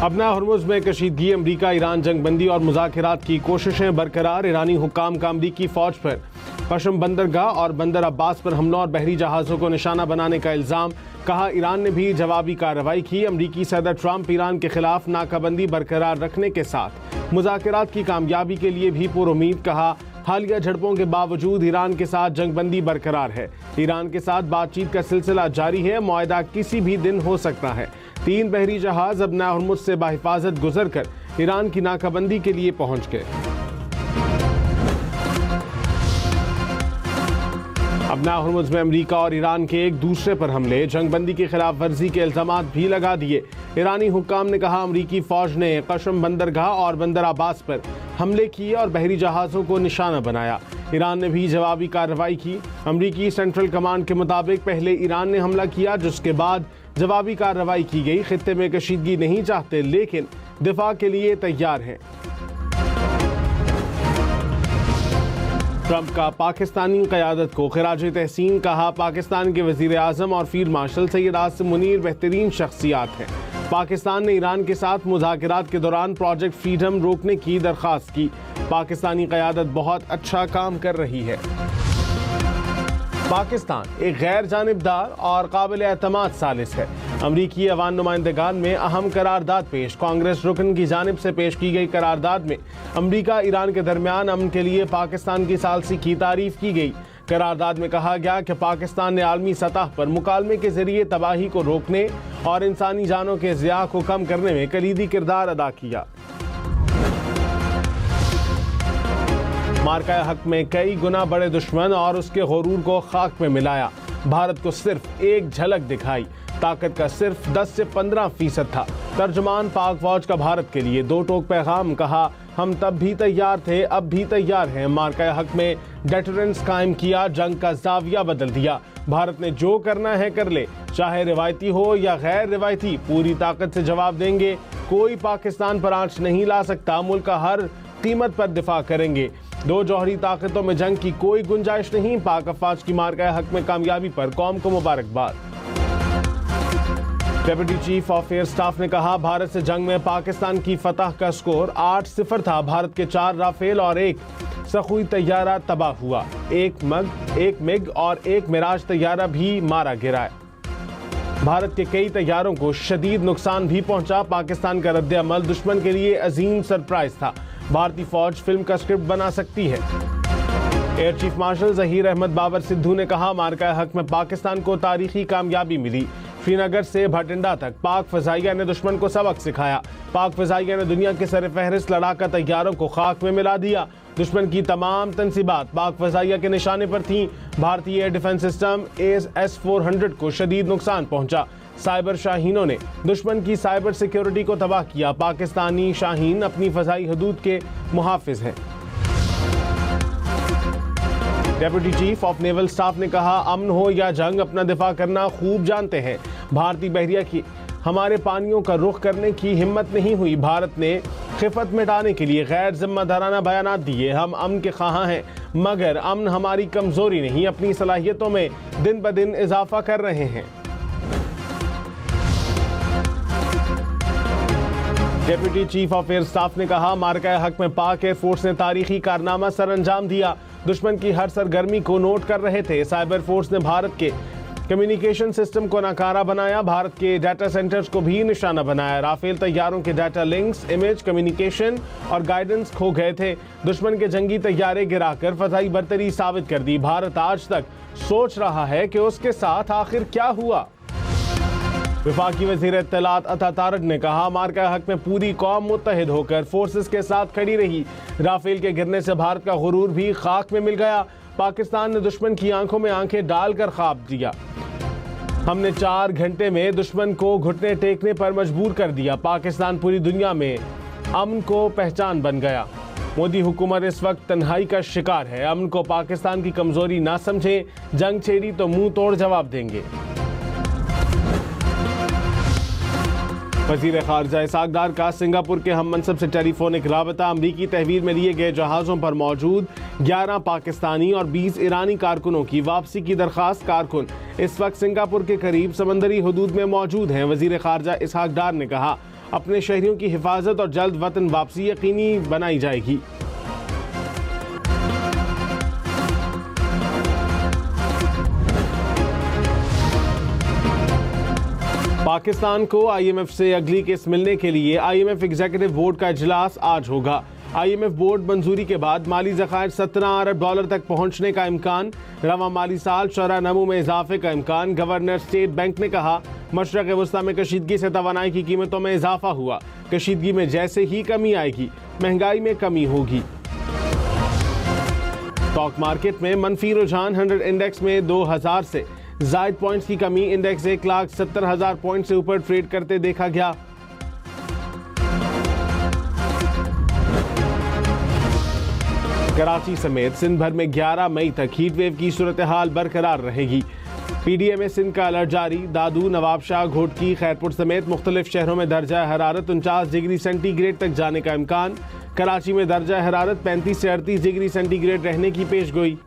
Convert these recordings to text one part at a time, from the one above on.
अपना हरमुज़ में कशीदगी, अमरीका ईरान जंगबंदी और मुज़ाकरात की कोशिशें बरकरार। ईरानी हुक्काम का अमरीकी फ़ौज पर कशम बंदरगाह और बंदर अब्बास पर हमलों और बहरी जहाज़ों को निशाना बनाने का इल्ज़ाम। कहा ईरान ने भी जवाबी कार्रवाई की। अमरीकी सदर ट्रंप ईरान के खिलाफ नाकाबंदी बरकरार रखने के साथ मुज़ाकरात की कामयाबी के लिए भी पुरुमीद। कहा हालिया झड़पों के बावजूद ईरान के साथ जंगबंदी बरकरार है। ईरान के साथ बातचीत का सिलसिला जारी है। मुआहदा किसी भी दिन हो सकता है। 3 बहरी जहाज अब हरमुज़ से बाहिफाजत गुजर कर ईरान की नाकाबंदी के लिए पहुंच गए। अब हरमुज़ में अमरीका और ईरान के एक दूसरे पर हमले, जंगबंदी की खिलाफ वर्जी के इल्ज़ामात भी लगा दिए। ईरानी हुक्काम ने कहा अमरीकी फ़ौज ने कशम बंदरगाह और बंदर अब्बास पर हमले किए और बहरी जहाज़ों को निशाना बनाया। ईरान ने भी जवाबी कार्रवाई की। अमरीकी सेंट्रल कमांड के मुताबिक पहले ईरान ने हमला किया, जिसके बाद जवाबी कार्रवाई की गई। खित्ते में कशीदगी नहीं चाहते लेकिन दिफा के लिए तैयार हैं। ट्रंप का पाकिस्तानी क़यादत को खिराज तहसीन। कहा पाकिस्तान के वज़ीर आज़म और फील्ड मार्शल सैयद आसिम मुनीर बेहतरीन शख्सियात हैं। पाकिस्तान ने ईरान के साथ मुज़ाकरात के दौरान प्रोजेक्ट फ्रीडम रोकने की दरख्वास्त की। पाकिस्तानी क़यादत बहुत अच्छा काम कर रही है। पाकिस्तान एक गैर जानिबदार और काबिल एतमाद सालिस है। अमरीकी अवान नुमाइंदगान में अहम करारदाद पेश। कांग्रेस रुकन की जानिब से पेश की गई करारदाद में अमरीका ईरान के दरमियान अमन के लिए पाकिस्तान की सालसी की तारीफ की गई। करारदाद में कहा गया कि पाकिस्तान ने आलमी सतह पर मुकालमे के जरिए तबाही को रोकने और इंसानी जानों के ज़िया को कम करने में कलीदी किरदार अदा किया। मार्का हक में कई गुना बड़े दुश्मन और उसके गुरूर को खाक में मिलाया। भारत को सिर्फ एक झलक दिखाई। ताकत का सिर्फ 10 से 15% था। तर्जुमान पाक फौज का भारत के लिए 2 टोक पैगाम। कहा हम तब भी तैयार थे, अब भी तैयार हैं। मार्का हक में डेटरेंस कायम किया, जंग का जाविया बदल दिया। भारत ने जो करना है कर ले, चाहे रिवायती हो या गैर रिवायती, पूरी ताकत से जवाब देंगे। कोई पाकिस्तान पर आंच नहीं ला सकता। मुल्क का हर कीमत पर दिफा करेंगे। 2 जौहरी ताकतों में जंग की कोई गुंजाइश नहीं। पाक अफवाज की मार्का हक में कामयाबी पर कौम को मुबारकबाद। Deputy chief of air staff ने कहा भारत से जंग में पाकिस्तान की फतह का स्कोर 8-0 था। भारत के 4 राफेल और 1 सखुई तैयारा तबाह हुआ। एक मिग और 1 मिराज तैयारा भी मारा गिरा है। भारत के कई तैयारों को शदीद नुकसान भी पहुंचा। पाकिस्तान का रद्द अमल दुश्मन के लिए अजीम सरप्राइज था। भारतीय फौज फिल्म का स्क्रिप्ट बना सकती है। Air chief marshal Zaheer Ahmed Babar Sidhu ने कहा मार्का हक में पाकिस्तान को तारीखी कामयाबी मिली। श्रीनगर से भटिंडा तक पाक फ़ज़ाइया ने दुश्मन को सबक सिखाया। पाक फ़ज़ाइया ने दुनिया के सरफहरिस्त लड़ाका तैयारों को खाक में मिला दिया। दुश्मन की तमाम तंसीबात पाक फ़ज़ाइया के निशाने पर थीं। भारतीय एयर डिफेंस सिस्टम AS-400 को शदीद नुकसान पहुंचा। साइबर शाहीनों ने दुश्मन की साइबर सिक्योरिटी को तबाह किया। पाकिस्तानी शाहीन अपनी फ़ज़ाई हदूद के मुहाफ़िज़ हैं। Deputy chief of naval staff ने कहा अमन हो या जंग अपना दिफा करना खूब जानते हैं। भारतीय बहरिया की हमारे पानियों का रुख करने की हिम्मत नहीं हुई। भारत ने खिफत मिटाने के लिए गैर जिम्मेदाराना बयानात दिए। हम अमन के ख्वाह हैं मगर अमन हमारी कमजोरी नहीं, अपनी सलाहियतों में दिन ब दिन इजाफा कर रहे हैं। Deputy chief of air staff ने कहा मार्का हक में पाक एयरफोर्स ने तारीखी कारनामा सर अंजाम दिया। दुश्मन की हर सरगर्मी को नोट कर रहे थे। साइबर फोर्स ने भारत के कम्युनिकेशन सिस्टम को नाकारा बनाया। भारत के डाटा सेंटर्स को भी निशाना बनाया। राफेल तैयारों के डाटा लिंक्स, इमेज, कम्युनिकेशन और गाइडेंस खो गए थे। दुश्मन के जंगी तैयारे गिराकर फजाई बर्तरी साबित कर दी। भारत आज तक सोच रहा है कि उसके साथ आखिर क्या हुआ। वफाकी वज़ीर इत्तलात अता तारक ने कहा मार्का हक में पूरी कौम मुत्तहिद होकर फोर्सेस के साथ खड़ी रही। राफेल के गिरने से भारत का गुरूर भी खाक में मिल गया। पाकिस्तान ने दुश्मन की आंखों में आंखें डालकर ख्वाब दिया। हमने 4 घंटे में दुश्मन को घुटने टेकने पर मजबूर कर दिया। पाकिस्तान पूरी दुनिया में अमन को पहचान बन गया। मोदी हुकूमत इस वक्त तन्हाई का शिकार है। अमन को पाकिस्तान की कमजोरी ना समझे। जंग छेड़ी तो मुंह तोड़ जवाब देंगे। वज़ीर ख़ारिजा इसहाक़ डार का सिंगापुर के हम मनसब से टेलीफोनिक राबता। अमरीकी तहवीर में लिए गए जहाज़ों पर मौजूद 11 पाकिस्तानी और 20 ईरानी कारकुनों की वापसी की दरख्वास्त। कारकुन इस वक्त सिंगापुर के करीब समंदरी हदूद में मौजूद हैं। वज़ीर ख़ारिजा इसहाक़ डार ने कहा अपने शहरियों की हिफाजत और जल्द वतन वापसी यकीनी बनाई जाएगी। पाकिस्तान को आईएमएफ से अगली किस्त मिलने के लिए आईएमएफ एग्जीक्यूटिव बोर्ड का इजलास आज होगा। आईएमएफ बोर्ड मंजूरी के बाद माली ज़खायर 17 अरब डॉलर तक पहुंचने का इम्कान, रवा माली साल शरह नमू में इजाफे का इम्कान। गवर्नर स्टेट बैंक ने कहा मशरक़ वस्ता में कशीदगी से तवानाई की कीमतों में इजाफा हुआ। कशीदगी में जैसे ही कमी आएगी महंगाई में कमी होगी। स्टॉक मार्केट में मनफी रुझान, 100 इंडेक्स में 2000 से जायद पॉइंट्स की कमी, इंडेक्स 1,70,000 पॉइंट से ऊपर ट्रेड करते देखा गया। कराची समेत सिंध भर में 11 मई तक हीट वेव की सूरत हाल बरकरार रहेगी। पीडीएम में सिंध का अलर्ट जारी। दादू, नवाबशाह, घोटकी, खैरपुर समेत मुख्तलिफ शहरों में दर्जा हरारत 49 डिग्री सेंटीग्रेड तक जाने का इम्कान। कराची में दर्जा हरारत 35 से 38 डिग्री सेंटीग्रेड रहने की पेशगोई।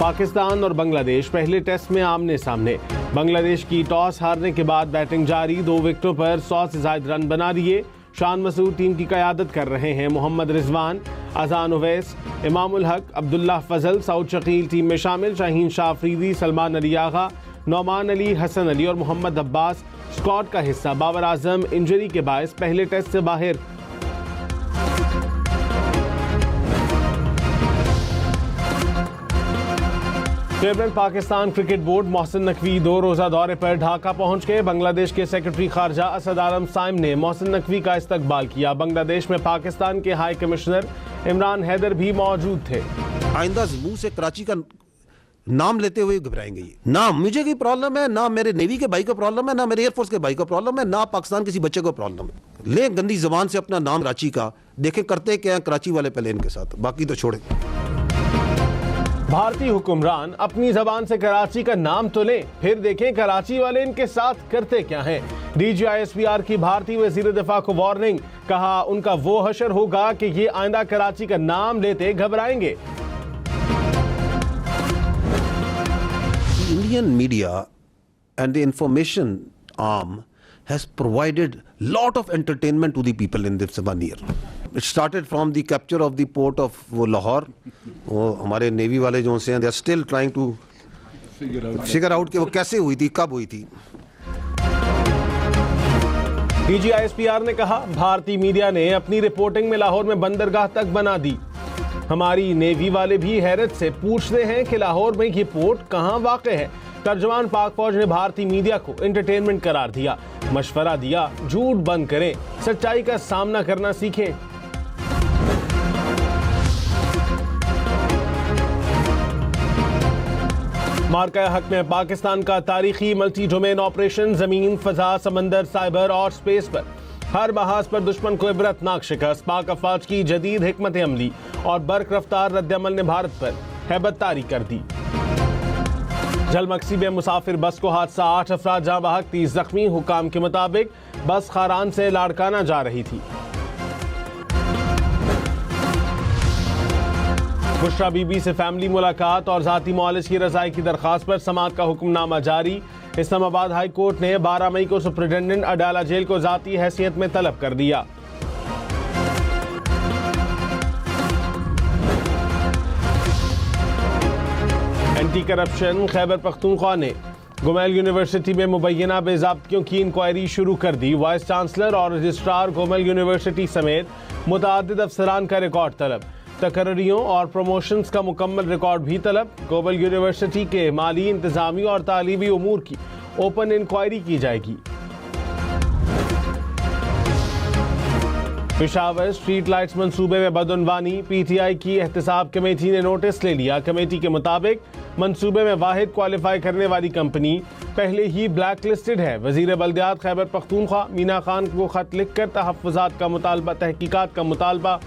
पाकिस्तान और बांग्लादेश पहले टेस्ट में आमने सामने। बांग्लादेश की टॉस हारने के बाद बैटिंग जारी, 2 विकेटों पर 100 से ज्यादा रन बना लिए। शान मसूद टीम की क़यादत कर रहे हैं। मोहम्मद रिजवान, अजान उवैस, इमामुल हक, अब्दुल्ला फजल, सऊद शकील टीम में शामिल। शाहीन शाह अफरीदी, सलमान अली आगा, नौमान अली, हसन अली और मोहम्मद अब्बास स्क्वाड का हिस्सा। बाबर आजम इंजरी के बायस पहले टेस्ट से बाहर। Chairman Pakistan cricket board Mohsin Naqvi 2 रोजा दौरे पर ढाका पहुंच गए। बांग्लादेश के सेक्रेटरी खारजा असद आलम साइम ने मोहसिन नकवी का इस्तकबाल किया। बांग्लादेश में पाकिस्तान के हाई कमिश्नर इमरान हैदर भी मौजूद थे। आइंदा मुंह से कराची का नाम लेते हुए घबराएंगे। ना मुझे कोई प्रॉब्लम है, ना मेरे नेवी के भाई को प्रॉब्लम है, ना मेरे एयरफोर्स के भाई को प्रॉब्लम है, ना पाकिस्तान किसी बच्चे को प्रॉब्लम है। ले गंदी जबान से अपना नाम कराची का, देखें करते क्या है कराची वाले पहले इनके साथ, बाकी तो छोड़े। भारतीय हुक्मरान अपनी जबान से कराची का नाम तो लें, फिर देखें कराची वाले इनके साथ करते क्या हैं। DGISPR की भारतीय वजीर दिफा को वार्निंग, कहा उनका वो हशर होगा कि ये आइंदा कराची का नाम लेते घबराएंगे। Indian media and the information arm has provided lot of entertainment to the people in this 1 year. It started from the capture of the port of Lahore. वो हमारे नेवी वाले जो से हैं, they are still trying to figure out कि वो कैसे हुई थी, कब हुई थी। DGISPR ने कहा भारतीय मीडिया ने अपनी रिपोर्टिंग में लाहौर में बंदरगाह तक बना दी। हमारी नेवी वाले भी हैरत से पूछते हैं कि लाहौर में ये पोर्ट कहां वाक़ है। तर्जुमान पाक फौज ने भारतीय मीडिया को एंटरटेनमेंट करार दिया, मशवरा दिया झूठ बंद करें, सच्चाई का सामना करना सीखें। मार्का हक में पाकिस्तान का तारीखी मल्टी डोमेन ऑपरेशन, जमीन, फजा, समंदर, साइबर और स्पेस पर हर महाज पर दुश्मन को इबरतनाक शिकस्त। पाक अफवाज की जदीद हिकमत अमली और बर्क रफ्तार रद्द-ए-अमल ने भारत पर हैबत तारी कर दी। जलमक्सी में मुसाफिर बस को हादसा, 8 अफराद जहां बहक, 30 जख्मी। हुकाम के मुताबिक बस खारान से लाड़काना जा रही थी। बुशरा बीबी से फैमिली मुलाकात और जाती मुआलिज की रजाई की दरखास्त पर समाअत का हुक्मनामा जारी। इस्लामाबाद हाई कोर्ट ने 12 मई को सुप्रिटेंडेंट अडाला जेल को जाती हैसियत में तलब कर दिया। एंटी करप्शन खैबर पख्तूनख्वा ने गोमेल यूनिवर्सिटी में मुबैना बेज़ाब्तियों की इंक्वायरी शुरू कर दी। वाइस चांसलर और रजिस्ट्रार गोमेल यूनिवर्सिटी समेत मुतअद्दिद अफसरान का रिकॉर्ड तलब। तकर्रियों और प्रमोशंस का मुकम्मल रिकॉर्ड भी तलब। गोमेल यूनिवर्सिटी के माली, इंतजामी और तालीमी उमूर की ओपन इंक्वायरी की जाएगी। पेशावर स्ट्रीट लाइट्स मंसूबे में बदउनवानी, PTI की एहतसाब कमेटी ने नोटिस ले लिया। कमेटी के मुताबिक मंसूबे में वाहिद क्वालिफाई करने वाली कंपनी पहले ही ब्लैक लिस्टेड है। वजीर बल्दियात खैबर पख्तूनख्वा मीना खान को खत लिखकर तहफ्फुजात का मुतालबा, तहकीकात का मुतालबा।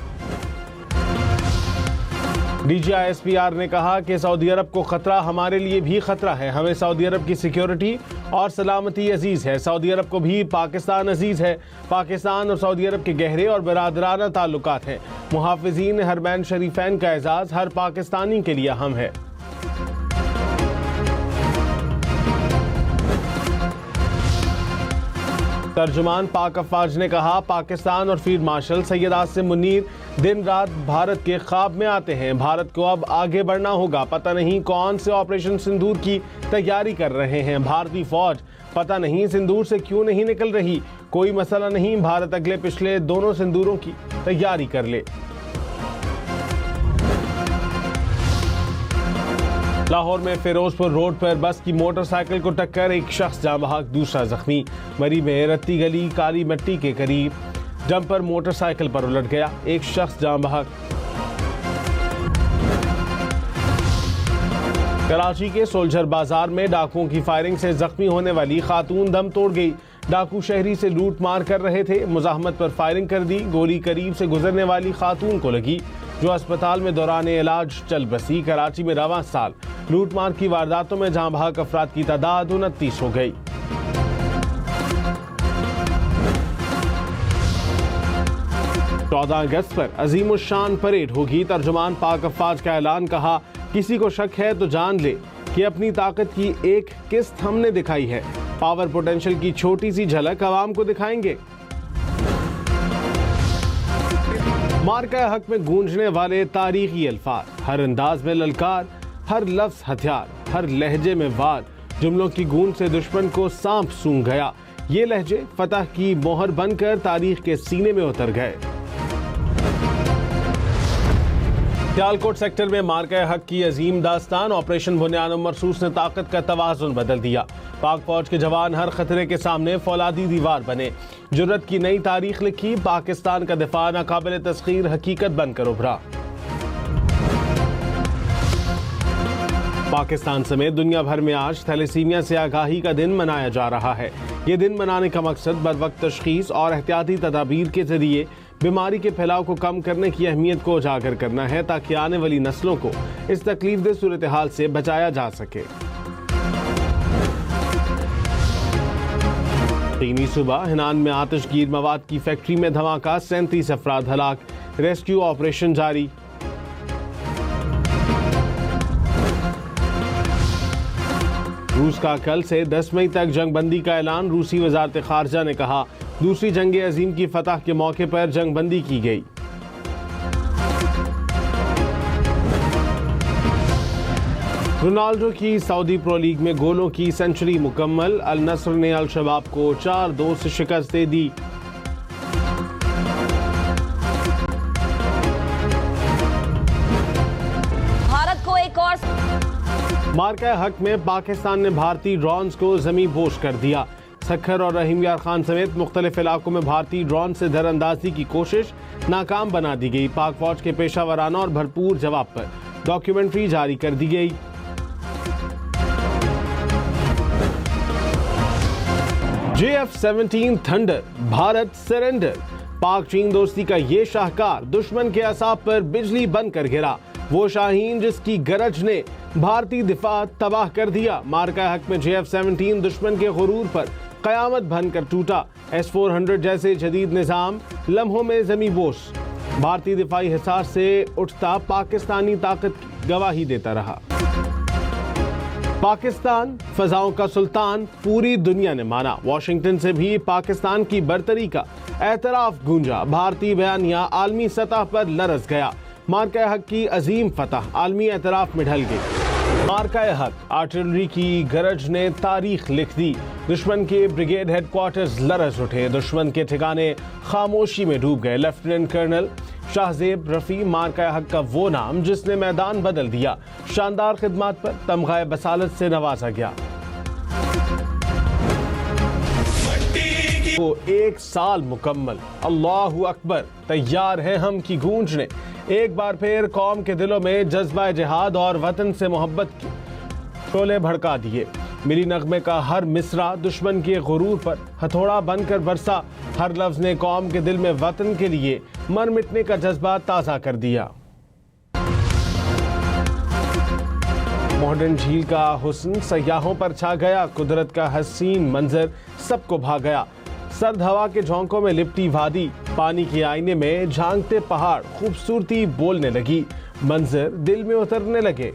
DGISPR ने कहा कि सऊदी अरब को खतरा हमारे लिए भी खतरा है। हमें सऊदी अरब की सिक्योरिटी और सलामती अजीज है। सऊदी अरब को भी पाकिस्तान अजीज है। पाकिस्तान और सऊदी अरब के गहरे और बरादराना ताल्लुकात हैं। मुहाफिजीन हरमैन शरीफैन का एजाज हर पाकिस्तानी के लिए अहम है। तर्जुमान पाक अफवाज ने कहा, पाकिस्तान और फील्ड मार्शल सैयद आसिम मुनीर दिन रात भारत के ख्वाब में आते हैं। भारत को अब आगे बढ़ना होगा। पता नहीं कौन से ऑपरेशन सिंदूर की तैयारी कर रहे हैं भारतीय फौज। पता नहीं सिंदूर से क्यों नहीं निकल रही। कोई मसला नहीं, भारत अगले पिछले दोनों सिंदूरों की तैयारी कर ले। लाहौर में फिरोजपुर रोड पर बस की मोटरसाइकिल को टक्कर, एक शख्स जाँ बहक, दूसरा जख्मी। मरी में रत्ती गली काली मिट्टी के करीब डंपर मोटरसाइकिल पर उलट गया, एक शख्स जाँ बहक। कराची के सोल्जर बाजार में डाकुओं की फायरिंग से जख्मी होने वाली खातून दम तोड़ गई। डाकू शहरी से लूट मार कर रहे थे, मुजाहमत पर फायरिंग कर दी। गोली करीब से गुजरने वाली खातून को लगी, जो अस्पताल में दौरान इलाज चल बसी। कराची में रवां साल लूटमार की वारदातों में जाँ बहक अफराद की तादाद 29 हो गई। चौदह अगस्त पर अजीमुशान परेड होगी। तर्जुमान पाक अफवाज का ऐलान, कहा किसी को शक है तो जान ले कि अपनी ताकत की एक किस्त हमने दिखाई है। पावर पोटेंशियल की छोटी सी झलक आवाम को दिखाएंगे। मार्का हक में गूंजने वाले तारीखी अल्फाज, हर अंदाज में ललकार, हर लफ्ज हथियार, हर लहजे में वार। जुमलों की गूंज से दुश्मन को सांप सूंघ गया। ये लहजे फतह की मोहर बनकर तारीख के सीने में उतर गए। सियालकोट सेक्टर में मार्का हक की अजीम दास्तान, ऑपरेशन बुनियान मरसूस ने ताकत का तवाज़ुन बदल दिया। पाक फौज के जवान हर खतरे के सामने फौलादी दीवार बने, जुर्रत की नई तारीख लिखी। पाकिस्तान का दिफा नाकाबिल तस्खीर हकीकत बनकर उभरा। पाकिस्तान समेत दुनिया भर में आज थैलेसीमिया से आगाही का दिन मनाया जा रहा है। ये दिन मनाने का मकसद बरवक्त तशखीस और एहतियाती तदाबीर के जरिए बीमारी के फैलाव को कम करने की अहमियत को उजागर करना है, ताकि आने वाली नस्लों को इस तकलीफदेह सूरत हाल से बचाया जा सके। तीनी सुबह हिनान में आतिशगीर मवाद की फैक्ट्री में धमाका, 37 अफराद हलाक, रेस्क्यू ऑपरेशन जारी। रूस का कल से 10 मई तक जंगबंदी का ऐलान। रूसी वजारत खारजा ने कहा, दूसरी जंग अजीम की फतह के मौके पर जंगबंदी की गई। रोनाल्डो की सऊदी प्रो लीग में गोलों की सेंचुरी मुकम्मल। अल नस्र ने अल शबाब को 4-2 से शिकस्त दे दी। भारत को एक और मार्का हक में पाकिस्तान ने भारतीय ड्रोन्स को जमी बोश कर दिया। सखर और रहीम यार खान समेत मुख्तलिफ इलाकों में भारतीय ड्रोन से दरअंदाजी की कोशिश नाकाम बना दी गई। पाक फौज के पेशावराना और भरपूर जवाब पर डॉक्यूमेंट्री जारी कर दी गई। JF-17 thunder, Bharat surrender. पाक चीन दोस्ती का ये शाहकार दुश्मन के असाब पर बिजली बनकर गिरा। वो शाहीन जिसकी गरज ने भारतीय दिफा तबाह कर दिया। मार्का हक में JF-17 दुश्मन के गुरूर पर कयामत बनकर टूटा। S-400 जैसे जदीद निजाम लम्हों में जमी बोस। भारतीय दिफाई हिसार से उठता पाकिस्तानी ताकत की गवाही देता रहा। पाकिस्तान फजाओं का सुल्तान पूरी दुनिया ने माना। वाशिंगटन से भी पाकिस्तान की बरतरी का एतराफ गूंजा। भारतीय बयानिया आलमी सतह पर लरस गया। मार्का हक की अजीम फतह आलमी एतराफ में ढल गई। मार्का हक आर्टिलरी की गरज ने तारीख लिख दी। दुश्मन के ब्रिगेड हेडक्वार्टर्स लरस उठे। दुश्मन के ठिकाने खामोशी में डूब गए। लेफ्टिनेंट कर्नल शाहजेब रफी, मार्का हक का वो नाम जिसने मैदान बदल दिया। शानदार खिदमत पर तमगाए बसालत से नवाजा गया। वो 1 साल मुकम्मल। अल्लाहु अकबर, तैयार है हम की गूंजने। एक बार फिर कौम के दिलों में जज्बा जिहाद और वतन से मोहब्बत की शोले भड़का दिए। मिली नगमे का हर मिसरा दुश्मन के गुरूर पर हथौड़ा बनकर बरसा। हर लफ्ज ने कौम के दिल में वतन के लिए मर मिटने का जज्बा ताज़ा कर दिया। मॉडर्न झील का हुस्न सयाहों पर छा गया, कुदरत का हसीन मंजर सबको भा गया। सर्द हवा के झोंकों में लिपटी वादी, पानी के आईने में झांकते पहाड़, खूबसूरती बोलने लगी, मंजर दिल में उतरने लगे।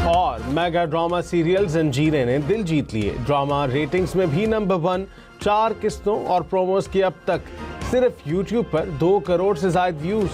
और मेगा ड्रामा सीरियल जंजीरें ने दिल जीत लिए। ड्रामा रेटिंग्स में भी नंबर 1, 4 किस्तों और प्रोमोस की अब तक सिर्फ YouTube पर 2 करोड़ से ज्यादा व्यूज।